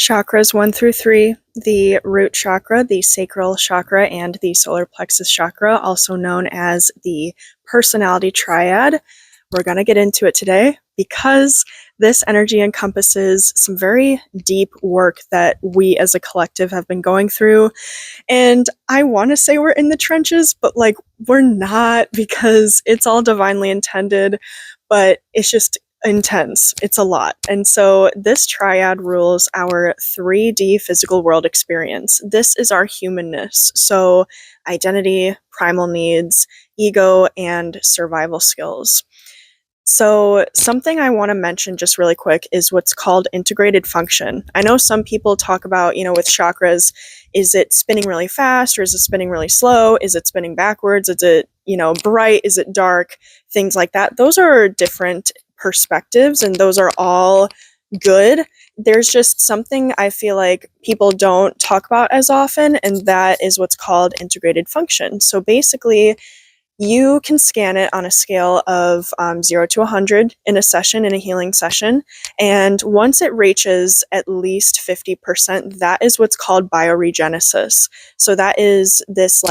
Chakras 1 through 3, the root chakra, the sacral chakra, and the solar plexus chakra, also known as the personality triad. We're going to get into it today because this energy encompasses some very deep work that we as a collective have been going through. And I want to say we're in the trenches, but we're not, because it's all divinely intended, but it's just intense. It's a lot. And so this triad rules our 3D physical world experience. This is our humanness. So identity, primal needs, ego, and survival skills. So something I want to mention just really quick is what's called integrated function. I know some people talk about, with chakras, is it spinning really fast or is it spinning really slow? Is it spinning backwards? Is it, bright? Is it dark? Things like that. Those are different perspectives and those are all good. There's just something I feel like people don't talk about as often, and that is what's called integrated function. So basically, you can scan it on a scale of 0 to 100 in a session, in a healing session. And once it reaches at least 50%, that is what's called bioregenesis. So that is this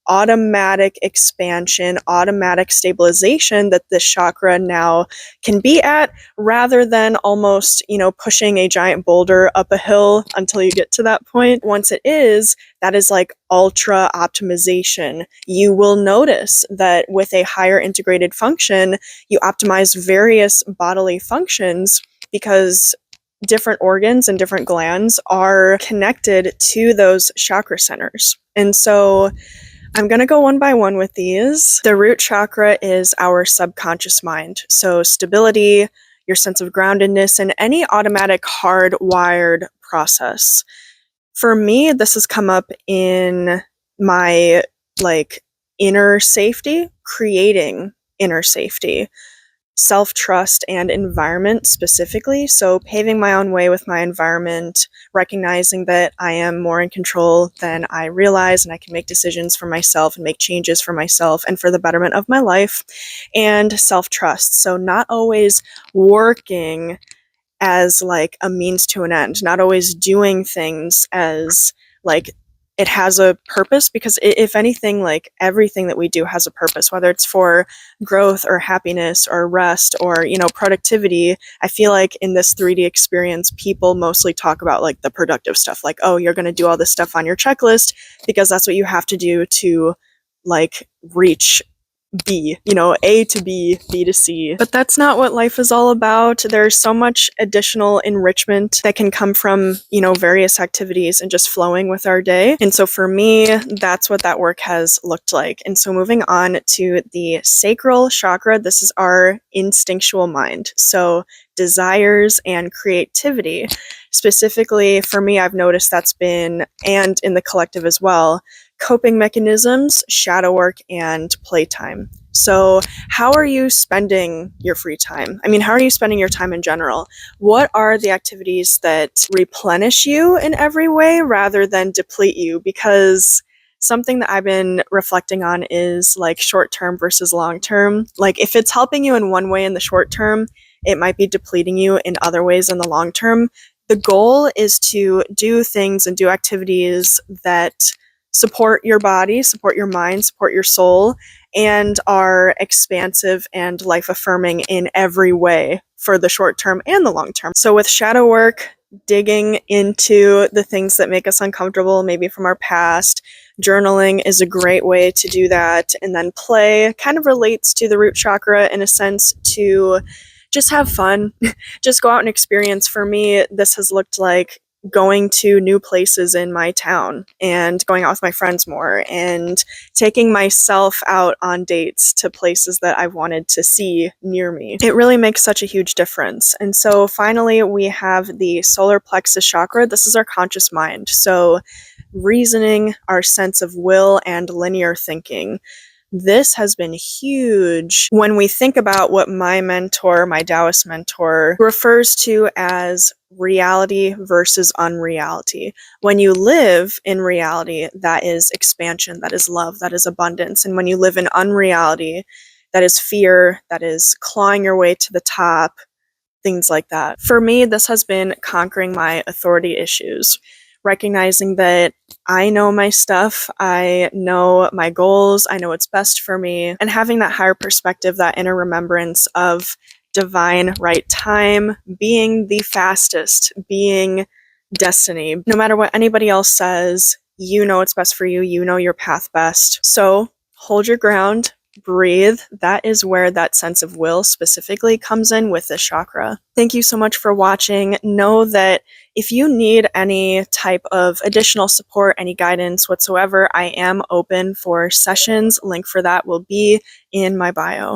automatic expansion, automatic stabilization that this chakra now can be at, rather than almost, pushing a giant boulder up a hill until you get to that point. Once it is, that is ultra optimization. You will notice that with a higher integrated function, you optimize various bodily functions because different organs and different glands are connected to those chakra centers. And so I'm going to go one by one with these. The root chakra is our subconscious mind. So stability, your sense of groundedness, and any automatic hardwired process. For me, this has come up in my inner safety, creating inner safety, self-trust, and environment specifically. So paving my own way with my environment, recognizing that I am more in control than I realize, and I can make decisions for myself and make changes for myself and for the betterment of my life, and self-trust. So not always working as a means to an end, not always doing things as it has a purpose, because if anything, everything that we do has a purpose, whether it's for growth or happiness or rest or, productivity. I feel like in this 3D experience, people mostly talk about the productive stuff, oh, you're going to do all this stuff on your checklist because that's what you have to do to reach B, A to B, B to C. But that's not what life is all about. There's so much additional enrichment that can come from, various activities and just flowing with our day. And so for me, that's what that work has looked like. And so moving on to the sacral chakra, this is our instinctual mind. So desires and creativity. Specifically for me, I've noticed that's been, and in the collective as well, coping mechanisms, shadow work, and playtime. So how are you spending your free time? How are you spending your time in general? What are the activities that replenish you in every way rather than deplete you? Because something that I've been reflecting on is short-term versus long-term. If it's helping you in one way in the short term, it might be depleting you in other ways in the long term. The goal is to do things and do activities that support your body, support your mind, support your soul, and are expansive and life-affirming in every way for the short term and the long term. So with shadow work, digging into the things that make us uncomfortable, maybe from our past, journaling is a great way to do that. And then play kind of relates to the root chakra in a sense, to just have fun, just go out and experience. For me, this has looked like going to new places in my town and going out with my friends more and taking myself out on dates to places that I've wanted to see near me. It really makes such a huge difference. And so finally, we have the solar plexus chakra. This is our conscious mind. So reasoning, our sense of will, and linear thinking. This has been huge when we think about what my mentor, my Taoist mentor, refers to as reality versus unreality. When you live in reality, that is expansion, that is love, that is abundance. And when you live in unreality, that is fear, that is clawing your way to the top, things like that. For me, this has been conquering my authority issues, recognizing that I know my stuff, I know my goals, I know what's best for me, and having that higher perspective, that inner remembrance of divine right time, being the fastest, being destiny. No matter what anybody else says, you know what's best for you, you know your path best. So hold your ground, breathe. That is where that sense of will specifically comes in with this chakra. Thank you so much for watching. Know that if you need any type of additional support, any guidance whatsoever, I am open for sessions. Link for that will be in my bio.